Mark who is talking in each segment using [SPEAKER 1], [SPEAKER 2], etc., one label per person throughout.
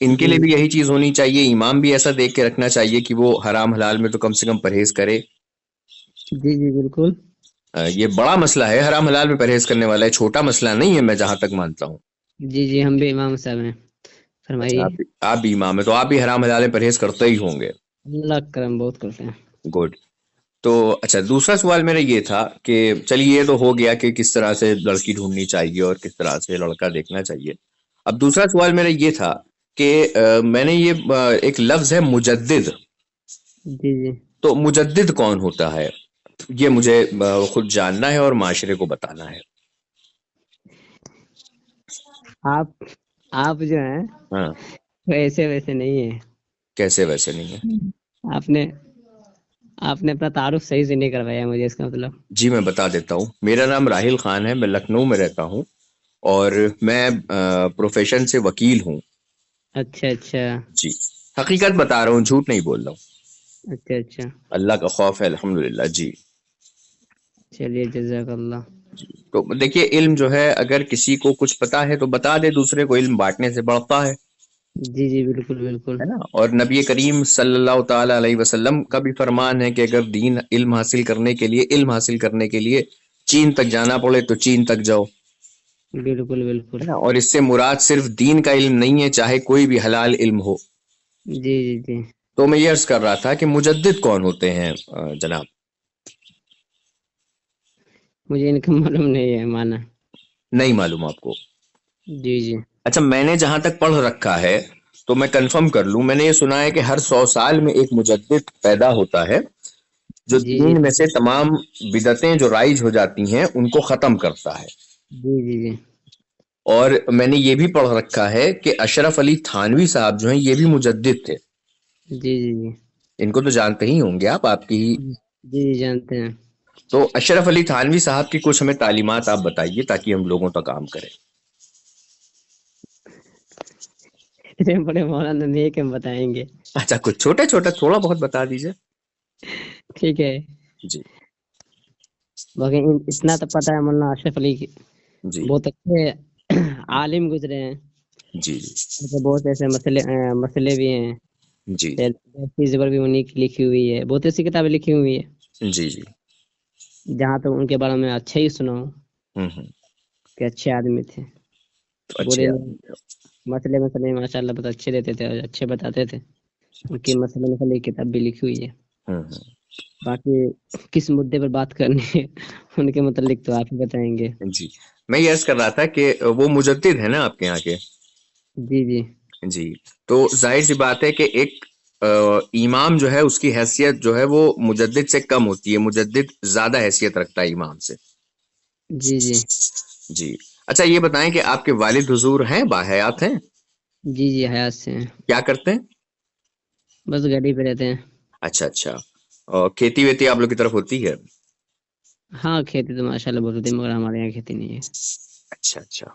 [SPEAKER 1] ان کے
[SPEAKER 2] جی
[SPEAKER 1] لیے بھی یہی چیز ہونی چاہیے، امام بھی ایسا دیکھ کے رکھنا چاہیے کہ وہ حرام حلال میں تو کم سے کم پرہیز کرے.
[SPEAKER 2] جی جی بالکل.
[SPEAKER 1] یہ بڑا مسئلہ ہے، حرام حلال میں پرہیز کرنے والا ہے، چھوٹا مسئلہ نہیں ہے میں جہاں تک مانتا ہوں.
[SPEAKER 2] جی جی ہم بھی امام صاحب ہیں.
[SPEAKER 1] اچھا،
[SPEAKER 2] فرمائیے.
[SPEAKER 1] آپ بھی امام ہے تو آپ بھی حرام حلال میں پرہیز کرتے ہی ہوں گے.
[SPEAKER 2] اللہ کرم بہت کرتے ہیں.
[SPEAKER 1] گڈ. تو اچھا، دوسرا سوال میرا یہ تھا کہ چلیے یہ تو ہو گیا کہ کس طرح سے لڑکی ڈھونڈنی چاہیے اور کس طرح سے لڑکا دیکھنا چاہیے. اب دوسرا سوال میرا یہ تھا کہ میں نے یہ ایک لفظ ہے مجدد،
[SPEAKER 2] جی جی.
[SPEAKER 1] تو مجدد کون ہوتا ہے؟ یہ مجھے خود جاننا ہے اور معاشرے کو بتانا ہے.
[SPEAKER 2] آپ جو ہیں
[SPEAKER 1] ہاں.
[SPEAKER 2] ویسے ویسے نہیں ہیں.
[SPEAKER 1] کیسے ویسے نہیں ہے؟
[SPEAKER 2] آپ نے اپنا تعارف صحیح سے نہیں کروایا مجھے، اس کا مطلب.
[SPEAKER 1] جی میں بتا دیتا ہوں، میرا نام راحل خان ہے، میں لکھنؤ میں رہتا ہوں اور میں پروفیشن سے وکیل ہوں.
[SPEAKER 2] اچھا اچھا.
[SPEAKER 1] جی، حقیقت بتا رہا ہوں، جھوٹ نہیں بول رہا ہوں.
[SPEAKER 2] اچھا اچھا.
[SPEAKER 1] اللہ کا خوف ہے الحمدللہ. جی.
[SPEAKER 2] چلیے جزاک اللہ.
[SPEAKER 1] تو دیکھیے، علم جو ہے اگر کسی کو کچھ پتا ہے تو بتا دے، دوسرے کو علم بانٹنے سے بڑھتا ہے.
[SPEAKER 2] جی جی بالکل بالکل.
[SPEAKER 1] ہے نا؟ اور نبی کریم صلی اللہ تعالی علیہ وسلم کا بھی فرمان ہے کہ اگر علم حاصل کرنے کے لیے چین تک جانا پڑے تو چین تک جاؤ.
[SPEAKER 2] بالکل بالکل.
[SPEAKER 1] ہے نا؟ اور اس سے مراد صرف دین کا علم نہیں ہے، چاہے کوئی بھی حلال علم ہو.
[SPEAKER 2] جی جی جی.
[SPEAKER 1] تو میں یہ عرض کر رہا تھا کہ مجدد کون ہوتے ہیں جناب؟
[SPEAKER 2] مجھے ان کا معلوم نہیں ہے مانا.
[SPEAKER 1] نہیں معلوم آپ کو؟
[SPEAKER 2] جی جی.
[SPEAKER 1] اچھا، میں نے جہاں تک پڑھ رکھا ہے تو میں کنفرم کر لوں، میں نے یہ سنا ہے کہ ہر 100 سال میں ایک مجدد پیدا ہوتا ہے جو
[SPEAKER 2] جی جی
[SPEAKER 1] دین میں سے تمام بدعتیں جو رائج ہو جاتی ہیں ان کو ختم کرتا ہے.
[SPEAKER 2] جی جی جی.
[SPEAKER 1] اور میں نے یہ بھی پڑھ رکھا ہے کہ اشرف علی تھانوی صاحب جو ہیں یہ بھی مجدد تھے.
[SPEAKER 2] جی جی جی.
[SPEAKER 1] ان کو تو جانتے ہی ہوں گے آپ کی ہی.
[SPEAKER 2] جی جانتے ہیں.
[SPEAKER 1] تو اشرف علی تھانوی صاحب کی کچھ ہمیں تعلیمات آپ بتائیے تاکہ ہم لوگوں تک کام کریں.
[SPEAKER 2] اتنے بڑے مولانا نہیں کہ ہم بتائیں گے.
[SPEAKER 1] اچھا، کچھ چھوٹا چھوٹا تھوڑا بہت بتا دیجیے.
[SPEAKER 2] ٹھیک ہے.
[SPEAKER 1] جی.
[SPEAKER 2] باقی اتنا تو پتہ ہے مولانا اشرف علی کی
[SPEAKER 1] جی
[SPEAKER 2] بہت اچھے عالم گزرے ہیں.
[SPEAKER 1] جی
[SPEAKER 2] بہت ایسے مسئلے بھی ہیں.
[SPEAKER 1] جی
[SPEAKER 2] زبر بھی انہیں کی لکھی ہوئی ہے، بہت ایسی کتابیں لکھی ہوئی ہے.
[SPEAKER 1] جی جی.
[SPEAKER 2] جہاں تک ان کے بارے میں اچھا ہی سنا ہوں
[SPEAKER 1] ہوں.
[SPEAKER 2] کہ اچھے آدمی تھے.
[SPEAKER 1] اچھے.
[SPEAKER 2] مسئلے ماشاء اللہ بہت اچھے رہتے تھے اور اچھے بتاتے تھے. ان کی مسئلے کتاب بھی لکھی ہوئی ہے. باقی کس مدے پر بات کرنی ہے ان کے متعلق تو آپ ہی بتائیں گے.
[SPEAKER 1] جی، میں یہ عرض کر رہا تھا کہ وہ مجدد ہے نا آپ کے یہاں کے؟
[SPEAKER 2] جی جی.
[SPEAKER 1] جی، تو ظاہر سی بات ہے کہ ایک امام جو ہے اس کی حیثیت جو ہے وہ مجدد سے کم ہوتی ہے، مجدد زیادہ حیثیت رکھتا ہے امام سے.
[SPEAKER 2] جی جی.
[SPEAKER 1] جی. اچھا یہ بتائیں کہ آپ کے والد حضور ہیں، باحیات ہیں؟
[SPEAKER 2] جی جی حیات سے ہیں.
[SPEAKER 1] کیا کرتے ہیں؟
[SPEAKER 2] بس گاڑی پہ رہتے ہیں.
[SPEAKER 1] اچھا اچھا. اور کھیتی ویتی آپ لوگ کی طرف ہوتی ہے؟
[SPEAKER 2] ہاں کھیتی تو ماشاء اللہ بہت ہوتی ہے مگر ہمارے یہاں کھیتی نہیں ہے.
[SPEAKER 1] اچھا اچھا.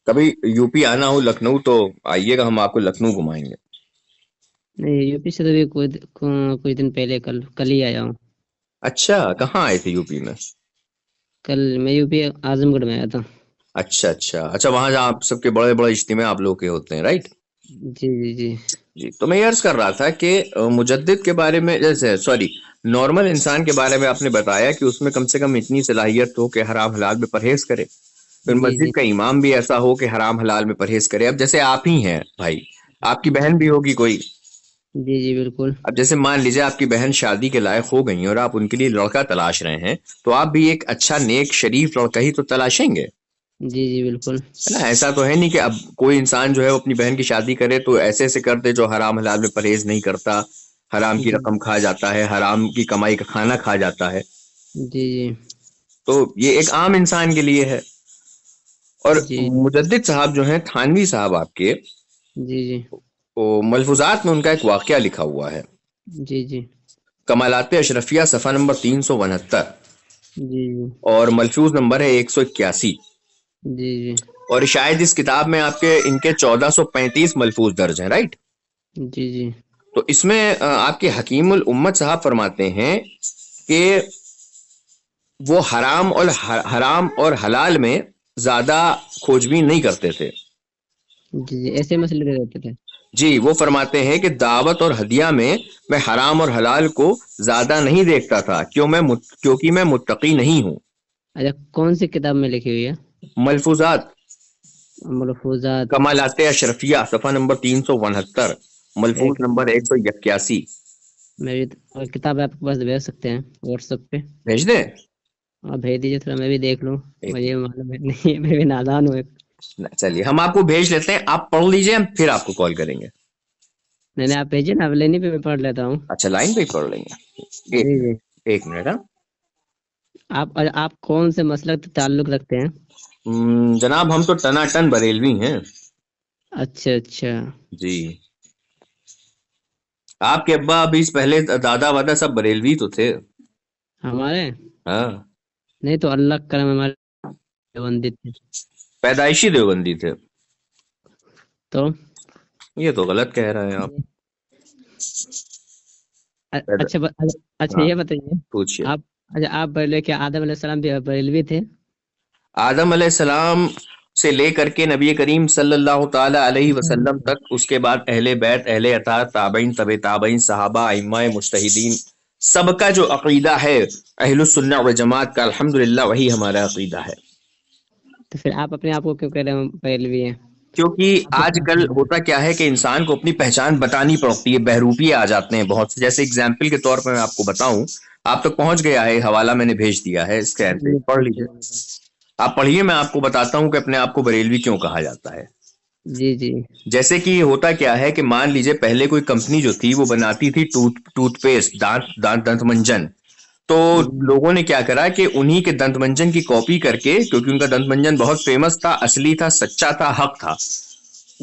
[SPEAKER 1] کبھی یو پی آنا ہو لکھنؤ تو آئیے گا، ہم آپ کو لکھنؤ گھمائیں گے.
[SPEAKER 2] نہیں یو پی سے تو بھی کچھ دن پہلے کل ہی آیا ہوں.
[SPEAKER 1] اچھا، کہاں آئے تھے یو پی میں؟
[SPEAKER 2] کل میں یو پی اعظم گڑھ میں آیا تھا.
[SPEAKER 1] اچھا اچھا. اچھا، وہاں جہاں آپ سب کے بڑے بڑے اجتماع آپ لوگ کے ہوتے ہیں، رائٹ؟
[SPEAKER 2] جی جی جی.
[SPEAKER 1] جی. تو میں یہ عرض کر رہا تھا کہ مجدد کے بارے میں جیسے نارمل انسان کے بارے میں آپ نے بتایا کہ اس میں کم سے کم اتنی صلاحیت ہو کہ حرام حلال میں پرہیز کرے. پھر
[SPEAKER 2] جی جی
[SPEAKER 1] مسجد کا امام بھی ایسا ہو کہ حرام حلال میں پرہیز کرے. اب جیسے آپ ہی ہیں بھائی، آپ کی بہن بھی ہوگی کوئی.
[SPEAKER 2] جی جی بالکل.
[SPEAKER 1] اب جیسے مان لیجیے آپ کی بہن شادی کے لائق ہو گئی ہیں اور آپ ان کے لیے لڑکا تلاش رہے ہیں، تو آپ بھی ایک اچھا نیک شریف لڑکا ہی تو تلاشیں گے.
[SPEAKER 2] جی جی بالکل.
[SPEAKER 1] نا ایسا تو ہے نہیں کہ اب کوئی انسان جو ہے وہ اپنی بہن کی شادی کرے تو ایسے کر دے جو حرام حلال میں پرہیز نہیں کرتا، حرام کی
[SPEAKER 2] جی
[SPEAKER 1] رقم کھا جاتا ہے، حرام کی کمائی کا کھانا کھا جاتا ہے.
[SPEAKER 2] جی جی.
[SPEAKER 1] تو یہ ایک عام انسان کے لیے ہے. اور
[SPEAKER 2] جی
[SPEAKER 1] مجدد صاحب جو ہیں تھانوی صاحب آپ کے،
[SPEAKER 2] جی جی.
[SPEAKER 1] وہ ملفوظات میں ان کا ایک واقعہ لکھا ہوا ہے،
[SPEAKER 2] جی جی.
[SPEAKER 1] کمالات اشرفیہ صفحہ نمبر 369
[SPEAKER 2] جی جی.
[SPEAKER 1] اور ملفوظ نمبر ہے 181.
[SPEAKER 2] جی جی.
[SPEAKER 1] اور شاید اس کتاب میں آپ کے ان کے 1435 ملفوظ درج ہیں، رائٹ؟
[SPEAKER 2] جی جی.
[SPEAKER 1] تو اس میں آپ کے حکیم الامت صاحب فرماتے ہیں کہ وہ حرام اور حلال میں زیادہ کھوج بین نہیں کرتے تھے.
[SPEAKER 2] جی جی ایسے مسئلے رہتے تھے.
[SPEAKER 1] جی وہ فرماتے ہیں کہ دعوت اور ہدیہ میں حرام اور حلال کو زیادہ نہیں دیکھتا تھا کیونکہ میں متقی نہیں ہوں۔
[SPEAKER 2] اچھا کون سی کتاب میں لکھی ہوئی ہے؟
[SPEAKER 1] ملفوظات
[SPEAKER 2] ملفوظات۔
[SPEAKER 1] کمالات اشرفیہ صفحہ نمبر 369، ملفوظ
[SPEAKER 2] ایک
[SPEAKER 1] نمبر 181۔
[SPEAKER 2] میں بھی اور کتاب آپ کے پاس بھیج سکتے ہیں واٹس ایپ پہ؟
[SPEAKER 1] بھیج دیں؟
[SPEAKER 2] آپ بھیج دیجیے تھوڑا میں بھی دیکھ لوں، مجھے معلوم ہے نہیں ہے، میں بھی نادان ہوں۔
[SPEAKER 1] چلیے ہم آپ کو بھیج لیتے ہیں، آپ پڑھ لیجئے، ہم پھر آپ کو کال کریں گے۔
[SPEAKER 2] نہیں نہیں آپ بھیجیے نا، آپ لینی پہ میں پڑھ لیتا ہوں۔
[SPEAKER 1] اچھا لائن پہ ہی پڑھ لیں گے،
[SPEAKER 2] جی جی۔
[SPEAKER 1] ایک منٹ۔
[SPEAKER 2] آپ کون سے مسلک سے تعلق رکھتے ہیں؟
[SPEAKER 1] جناب ہم تو ٹناٹن بریلوی ہیں۔
[SPEAKER 2] اچھا اچھا۔
[SPEAKER 1] جی آپ کے ابا ابھی پہلے دادا وادا سب بریلوی تو تھے۔
[SPEAKER 2] ہمارے
[SPEAKER 1] ہاں
[SPEAKER 2] نہیں تو اللہ کا کرم ہمارے دیوبندی تھے۔
[SPEAKER 1] پیدائشی دیوبندی تھے؟
[SPEAKER 2] تو
[SPEAKER 1] یہ تو غلط کہہ رہے ہیں آپ۔
[SPEAKER 2] اچھا اچھا
[SPEAKER 1] ہاں
[SPEAKER 2] یہ بتائیے
[SPEAKER 1] پوچھئے۔
[SPEAKER 2] آپ، اچھا آپ بریلوی، کیا آدم علیہ السلام بھی بریلوی تھے؟
[SPEAKER 1] آدم علیہ السلام سے لے کر کے نبی کریم صلی اللہ تعالی علیہ وسلم تک، اس کے بعد اہل بیت، اہل اطاعت، تابعین، طب تابعین، صحابہ، ائمہ مجتہدین، سب کا جو عقیدہ ہے اہل السنہ والجماعت کا، الحمدللہ وہی ہمارا عقیدہ ہے۔
[SPEAKER 2] تو پھر آپ اپنے آپ کو کیوں کہہ رہے ہیں بریلوی ہیں؟
[SPEAKER 1] کیونکہ آج کل ہوتا کیا ہے کہ انسان کو اپنی پہچان بتانی پڑتی ہے، بہروپیے آ جاتے ہیں بہت سے۔ جیسے اگزامپل کے طور پر میں آپ کو بتاؤں، آپ تک پہنچ گیا ہے، حوالہ میں نے بھیج دیا ہے، اسکین سے پڑھ لیجیے۔ آپ پڑھیے، میں آپ کو بتاتا ہوں کہ اپنے آپ کو بریلوی کیوں کہا جاتا ہے۔
[SPEAKER 2] جی جی۔
[SPEAKER 1] جیسے کہ ہوتا کیا ہے کہ مان لیجئے پہلے کوئی کمپنی جو تھی وہ بناتی تھی ٹوتھ پیسٹ، دانت منجن، تو لوگوں نے کیا کرا کہ انہی کے دنت منجن کی کاپی کر کے، کیونکہ ان کا دنت منجن بہت فیمس تھا، اصلی تھا، سچا تھا، حق تھا،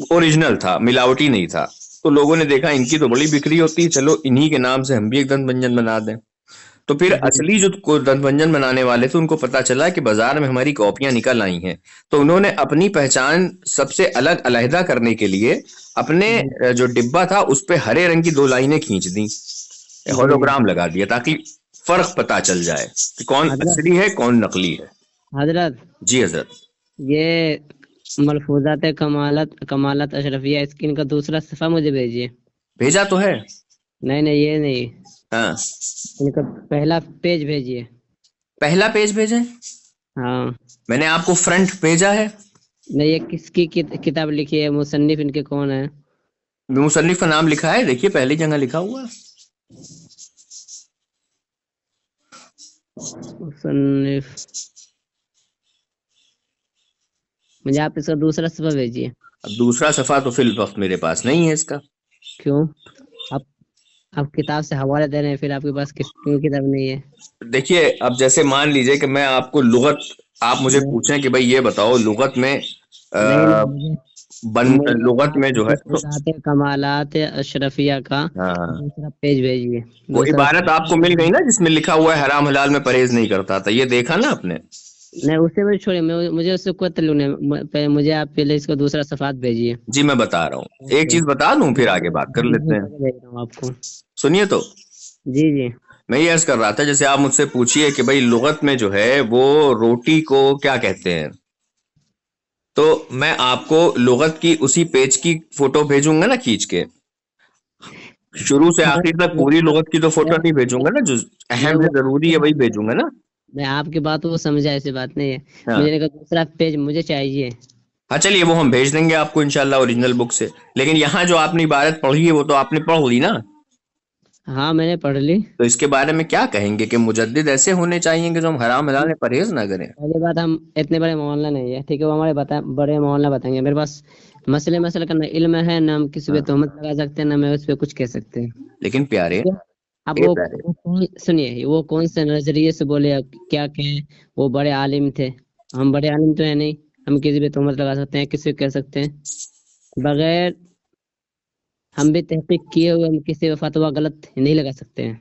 [SPEAKER 1] اوریجنل تھا، ملاوٹی نہیں تھا، تو لوگوں نے دیکھا ان کی تو بڑی بکری ہوتی ہے، چلو انہی کے نام سے ہم بھی ایک دنت منجن بنا دیں۔ تو پھر اصلی جو دنت منجن بنانے والے تھے ان کو پتا چلا کہ بازار میں ہماری کاپیاں نکل آئی ہیں، تو انہوں نے اپنی پہچان سب سے الگ علیحدہ کرنے کے لیے اپنے جو ڈبہ تھا اس پہ ہرے رنگ کی 2 لائنیں کھینچ دیں، ہولوگرام لگا دیا، تاکہ فرق پتا چل جائے کہ کون اصلی ہے کون نقلی ہے۔
[SPEAKER 2] حضرت
[SPEAKER 1] جی حضرت۔
[SPEAKER 2] یہ ملفوظات کمالات اشرفیہ، اسکرین کا دوسرا صفحہ مجھے بھیجیے۔
[SPEAKER 1] بھیجا تو ہے۔
[SPEAKER 2] نہیں نہیں یہ نہیں،
[SPEAKER 1] ہاں
[SPEAKER 2] ان کا پہلا پیج بھیجیے۔
[SPEAKER 1] پہلا پیج بھیجیں؟
[SPEAKER 2] ہاں
[SPEAKER 1] میں نے آپ کو فرنٹ بھیجا ہے۔
[SPEAKER 2] نہیں، یہ کس کی کتاب لکھی ہے، مصنف ان کے کون ہے؟
[SPEAKER 1] مصنف کا نام لکھا ہے، دیکھیے پہلی جگہ لکھا ہوا ہے۔
[SPEAKER 2] مصنف، مجھے آپ اس کا دوسرا صفحہ بھیجیے۔
[SPEAKER 1] اب دوسرا صفحہ تو فی الوقت میرے پاس نہیں ہے اس کا۔
[SPEAKER 2] کیوں؟ آپ کتاب سے حوالے دے رہے ہیں، پھر آپ کے پاس کیوں کتاب نہیں ہے؟
[SPEAKER 1] دیکھیے اب جیسے مان لیجئے کہ میں آپ کو لغت، آپ مجھے پوچھیں کہ بھئی یہ بتاؤ لغت میں لغت میں جو ہے
[SPEAKER 2] کمالات اشرفیہ کا دوسرا پیج بھیجیے۔
[SPEAKER 1] وہ عبارت آپ کو مل گئی نا جس میں لکھا ہوا ہے حرام حلال میں پرہیز نہیں کرتا تھا، یہ دیکھا نا آپ نے؟
[SPEAKER 2] نہیں اسے میں چھوڑے، مجھے اس سے کوئی تعلق نہیں، مجھے آپ پہلے اس کو دوسرا صفحات بھیجیے۔
[SPEAKER 1] جی میں بتا رہا ہوں، ایک چیز بتا دوں پھر آگے بات کر لیتے ہیں۔
[SPEAKER 2] آپ کو
[SPEAKER 1] سنیے تو،
[SPEAKER 2] جی جی
[SPEAKER 1] میں یہ عرض کر رہا تھا جیسے آپ مجھ سے پوچھئے کہ بھئی لغت میں جو ہے وہ روٹی کو کیا کہتے ہیں، تو میں آپ کو لغت کی اسی پیج کی فوٹو بھیجوں گا نا کھینچ کے، شروع سے آخر تک پوری لغت کی تو فوٹو نہیں بھیجوں گا نا، جو اہم ہے ضروری ہے وہی بھیجوں گا نا۔
[SPEAKER 2] میں آپ کی بات کو سمجھا، ایسی بات نہیں ہے، مجھے دوسرا پیج مجھے چاہیے۔
[SPEAKER 1] ہاں چلیے وہ ہم بھیج دیں گے آپ کو انشاءاللہ اوریجنل بک سے، لیکن یہاں جو آپ نے عبارت پڑھی ہے وہ تو آپ نے پڑھ لی نا۔
[SPEAKER 2] ہاں میں نے پڑھ لی۔
[SPEAKER 1] تو اس کے بارے میں کیا کہیں گے کہ مجدد ایسے ہونے چاہیے کہ جو ہم حرام حلال میں پرہیز نہ کریں؟
[SPEAKER 2] پہلی بات، ہم اتنے بڑے معاملہ نہیں ہے، ٹھیک ہے، وہ ہمارے بڑے معاملہ بتائیں گے، میرے پاس مسئلے کا نہ علم ہے، نہ ہم کسی پہ تہمت لگا سکتے ہیں، نہ میں اس پہ کچھ کہہ سکتے ہیں۔
[SPEAKER 1] لیکن پیارے،
[SPEAKER 2] اب وہ سنیے، وہ کون سے نظریے سے بولے، کیا کہیں، وہ بڑے عالم تھے، ہم بڑے عالم تو ہیں نہیں، ہم کسی پہ تہمت لگا سکتے ہیں، کسی کو کہہ سکتے ہیں، بغیر ہم بھی تحقیق کیے ہوئے ہم کسی پہ فتویٰ غلط نہیں لگا سکتے ہیں۔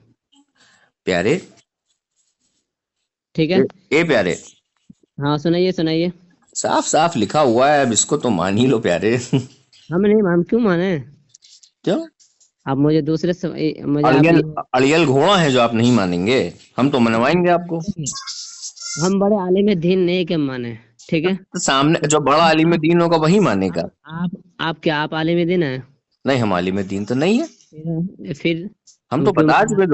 [SPEAKER 1] پیارے
[SPEAKER 2] ٹھیک ہے،
[SPEAKER 1] اے پیارے،
[SPEAKER 2] ہاں سنائیے۔
[SPEAKER 1] صاف صاف لکھا ہوا ہے، اب اس کو تو مان ہی لو پیارے۔
[SPEAKER 2] ہم کیوں مانے؟
[SPEAKER 1] کیوں؟
[SPEAKER 2] آپ مجھے دوسرے
[SPEAKER 1] اڑیل گھوڑا ہے جو آپ نہیں مانیں گے، ہم تو منوائیں گے آپ کو۔
[SPEAKER 2] ہم بڑے عالم دین نہیں کہ مانے، ٹھیک ہے،
[SPEAKER 1] سامنے جو بڑا عالم دین ہوگا وہی مانے گا۔
[SPEAKER 2] آپ عالم دین ہیں؟
[SPEAKER 1] نہیں ہم عالم دین تو نہیں ہے،
[SPEAKER 2] پھر
[SPEAKER 1] ہم تو بتا چکے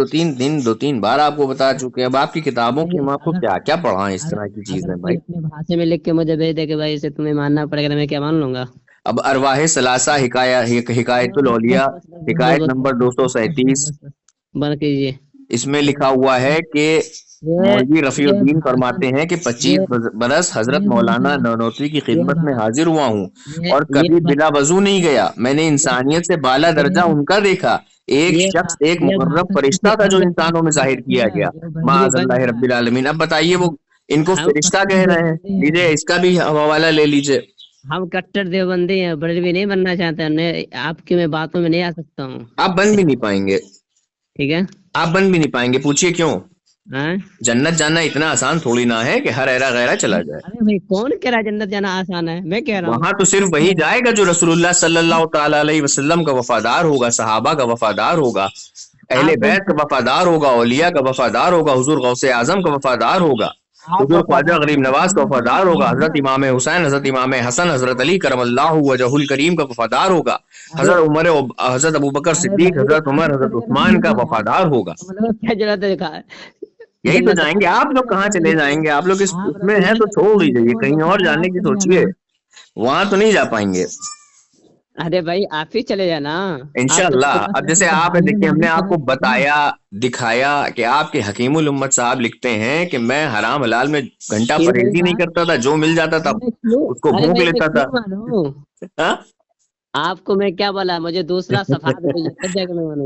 [SPEAKER 1] دو تین بار آپ کو بتا چکے. اب آپ کی کتابوں کی ہم آپ کو کیا کیا پڑھائیں اس طرح کی چیزیں بھائی.
[SPEAKER 2] اپنے بھاشا میں لکھ کے مجھے بھیج دے کہ بھائی اسے تمہیں ماننا پڑے گا، میں کیا مان لوں گا؟
[SPEAKER 1] اب ارواح ثلاثہ حکایت الاولیاء حکایت نمبر 237
[SPEAKER 2] بند کیجیے.
[SPEAKER 1] اس میں لکھا ہوا ہے کہ مولوی رفیع الدین فرماتے ہیں کہ 25 برس حضرت مولانا نانوتوی کی خدمت میں حاضر ہوا ہوں اور کبھی بلا وضو نہیں گیا. میں نے انسانیت سے بالا درجہ ان کا دیکھا. ایک شخص ایک مقرب فرشتہ تھا جو انسانوں میں ظاہر کیا گیا. معاذ اللہ رب العالمین. اب بتائیے وہ ان کو فرشتہ کہہ رہے ہیں. لیجیے اس کا بھی حوالہ لے لیجیے.
[SPEAKER 2] ہم کٹر دیوبندی ہیں، بریلوی نہیں بننا چاہتے ہیں. آپ کی میں باتوں میں نہیں آ سکتا ہوں.
[SPEAKER 1] آپ بن بھی نہیں پائیں گے.
[SPEAKER 2] ٹھیک ہے،
[SPEAKER 1] آپ بن بھی نہیں پائیں گے. پوچھئے کیوں؟ جنت جانا اتنا آسان تھوڑی نہ ہے کہ ہر ایرا غیرہ چلا جائے.
[SPEAKER 2] ارے بھائی کون کہہ رہا ہے جنت جانا آسان ہے؟ میں کہہ رہا ہوں
[SPEAKER 1] وہاں تو صرف وہی جائے گا جو رسول اللہ صلی اللہ تعالی علیہ وسلم کا وفادار ہوگا، صحابہ کا وفادار ہوگا، اہل بیت کا وفادار ہوگا، اولیاء کا وفادار ہوگا، حضور غوث اعظم کا وفادار ہوگا، حضور خواجہ غریب نواز کا وفادار ہوگا، حضرت امام حسین، حضرت امام حسن، حضرت علی کرم اللہ وجہ الکریم کا وفادار ہوگا، حضرت ابوبکر صدیق، حضرت عمر، حضرت عثمان کا وفادار ہوگا. یہی تو جائیں گے. آپ لوگ کہاں چلے جائیں گے؟ آپ لوگ اس میں ہیں تو چھوڑ دیجیے، کہیں اور جانے کی سوچیے. وہاں تو نہیں جا پائیں گے.
[SPEAKER 2] ارے بھائی آپ ہی چلے جانا
[SPEAKER 1] انشاءاللہ. اب جیسے آپ دیکھیں، ہم نے آپ کو بتایا دکھایا کہ آپ کے حکیم الامت صاحب لکھتے ہیں کہ میں حرام حلال میں گھنٹہ پرہیزی نہیں کرتا تھا، جو مل جاتا تھا اس کو بھونک لیتا تھا.
[SPEAKER 2] آپ کو میں کیا بولا؟ مجھے دوسرا صفحہ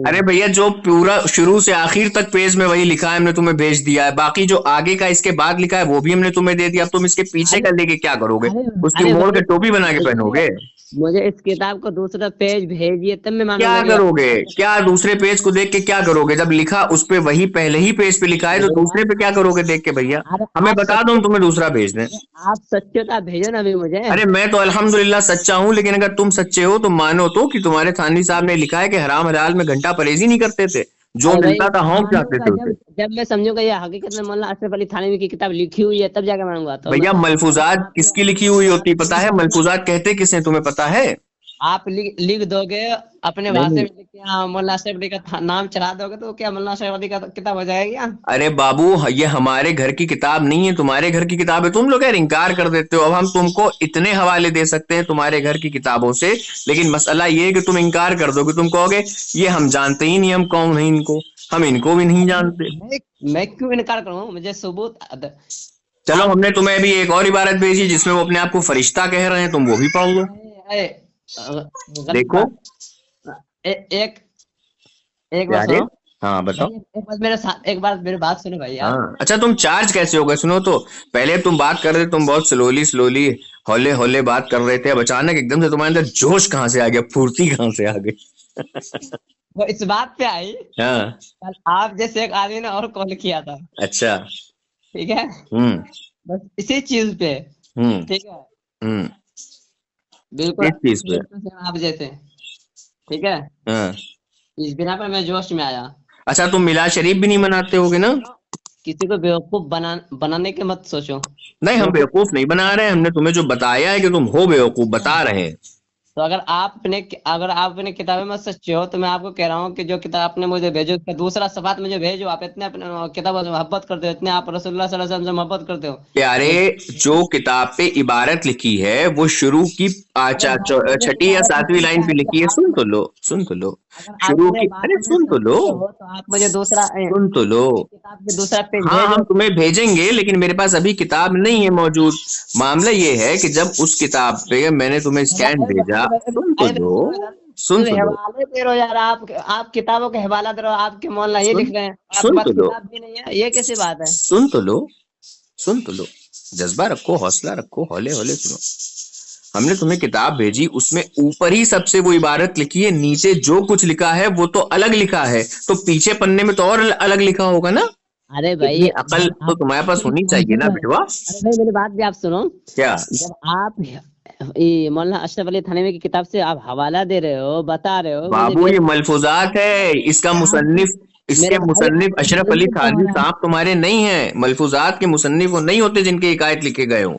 [SPEAKER 1] ارے بھیا جو پورا شروع سے آخر تک پیج میں وہی لکھا ہے، ہم نے تمہیں بھیج دیا ہے. باقی جو آگے کا اس کے بعد لکھا ہے وہ بھی ہم نے تمہیں دے دیا. اب تم اس کے پیچھے کا لے کے کیا کرو گے؟ اس کی موڑ کے ٹوپی بنا کے پہنو گے؟
[SPEAKER 2] مجھے اس کتاب کو دوسرا پیج بھیجیے تب میں
[SPEAKER 1] کیا کرو گے؟ کیا دوسرے پیج کو دیکھ کے کیا کرو گے؟ جب لکھا اس پہ وہی پہلے ہی پیج پہ لکھا ہے تو دوسرے پہ کیا کرو گے دیکھ کے؟ بھیا ہمیں بتا دو، ہم تمہیں دوسرا بھیج دیں.
[SPEAKER 2] آپ سچے تو بھیجو نا ابھی مجھے.
[SPEAKER 1] ارے میں تو الحمدللہ سچا ہوں، لیکن اگر تم سچے ہو تو مانو تو کہ تمہارے تھانوی صاحب نے لکھا ہے کہ حرام حلال میں گھنٹہ پرہیزی نہیں کرتے تھے، جو ملتا تھا ہونک جاتے تھے اسے.
[SPEAKER 2] جب میں سمجھوں گا یہ حقیقت میں مولانا اشرف علی تھانوی کی کتاب لکھی ہوئی ہے تب جا کے مانوں گا.
[SPEAKER 1] بھیا ملفوظات کس کی لکھی ہوئی ہوتی پتا ہے؟ ملفوظات کہتے کسے تمہیں پتا ہے؟
[SPEAKER 2] آپ لکھ دو گے اپنے بھاشے میں، مولانا اشرف علی کا نام چلا دو گے تو کیا مولانا اشرف علی کا کتاب ہو جائے گی؟
[SPEAKER 1] ارے بابو یہ ہمارے گھر کی کتاب نہیں ہے، تمہارے گھر کی کتاب ہے. تم لوگ یار انکار کر دیتے ہو. اب ہم تم کو اتنے حوالے دے سکتے ہیں تمہارے گھر کی کتابوں سے، لیکن مسئلہ یہ ہے کہ تم انکار کر دو گے. تم کہو گے یہ ہم جانتے ہی نہیں، ہم کون ہیں ان کو، ہم ان کو بھی نہیں جانتے.
[SPEAKER 2] میں کیوں انکار کروں؟ مجھے ثبوت.
[SPEAKER 1] چلو ہم نے تمہیں ابھی ایک اور عبارت بھیجی جس میں وہ اپنے آپ کو فرشتہ کہہ رہے ہیں، تم وہ بھی پڑھ لو. دیکھو
[SPEAKER 2] ایک بات سنو.
[SPEAKER 1] ہاں بتاؤ.
[SPEAKER 2] ایک بار میری بات سنو بھائی.
[SPEAKER 1] اچھا تم چارج کیسے ہو گئے؟ سنو تو پہلے تم بات کر رہے، تم بہت سلولی ہولے ہولے بات کر رہے تھے. اب اچانک ایک دم سے تمہارے اندر جوش کہاں سے آ گیا، پھرتی کہاں سے آ گئی؟
[SPEAKER 2] وہ اس بات پہ آئی آپ جیسے ایک آدمی نے اور کال کیا تھا. اچھا ٹھیک ہے، بس اسی چیز پہ. ٹھیک ہے، بالکل آپ جیسے. ٹھیک ہے، اس بنا پر میں جوش میں آیا.
[SPEAKER 1] اچھا تم میلاد شریف بھی نہیں مناتے ہوگے نا؟
[SPEAKER 2] کسی کو بیوقوف بنانے کے مت سوچو.
[SPEAKER 1] نہیں ہم بیوقوف نہیں بنا رہے ہیں، ہم نے تمہیں جو بتایا ہے کہ تم ہو بیوقوف بتا رہے ہیں.
[SPEAKER 2] تو اگر آپ اپنے کتابیں میں سچے ہو تو میں آپ کو کہہ رہا ہوں کہ جو کتاب آپ نے مجھے بھیجو دوسرا صفحات مجھے بھیجو. آپ اتنے اپنے کتابوں سے محبت کرتے ہو، اتنے آپ رسول اللہ صلی اللہ علیہ وسلم سے محبت کرتے ہو.
[SPEAKER 1] پیارے جو کتاب پہ عبارت لکھی ہے وہ شروع کی 6 یا 7ویں لائن پہ لکھی ہے. سن تو لو شروع کی. ارے سن تو لو
[SPEAKER 2] آپ مجھے دوسرا
[SPEAKER 1] سن تو لو.
[SPEAKER 2] دوسرا پیج.
[SPEAKER 1] ہاں ہم تمہیں بھیجیں گے، لیکن میرے پاس ابھی کتاب نہیں ہے موجود. معاملہ یہ ہے کہ جب اس کتاب پہ میں نے تمہیں اسکین بھیجا. سن تو لو
[SPEAKER 2] یار آپ کتابوں کے حوالہ دو. آپ کے مولانا یہ لکھ رہے ہیں، آپ کے پاس کتاب بھی نہیں ہے، یہ کیسی بات ہے؟
[SPEAKER 1] سن تو لو جذبہ رکھو، حوصلہ رکھو، ہولے ہولے سنو. ہم نے تمہیں کتاب بھیجی، اس میں اوپر ہی سب سے وہ عبارت لکھی ہے، نیچے جو کچھ لکھا ہے وہ تو الگ لکھا ہے، تو پیچھے پننے میں تو اور الگ لکھا ہوگا نا.
[SPEAKER 2] ارے بھائی
[SPEAKER 1] عقل تو تمہارے پاس ہونی چاہیے نا بیٹوا.
[SPEAKER 2] ارے بھائی میری بات بھی آپ سنو.
[SPEAKER 1] کیا
[SPEAKER 2] جب آپ مولانا اشرف علی تھانوی کی کتاب سے آپ حوالہ دے رہے ہو، بتا رہے ہو
[SPEAKER 1] بابو، یہ ملفوظات ہے، اس کا مصنف اشرف علی تھانوی صاحب تمہارے نہیں ہیں. ملفوظات کے مصنف وہ نہیں ہوتے جن کے حکایت لکھے گئے ہوں.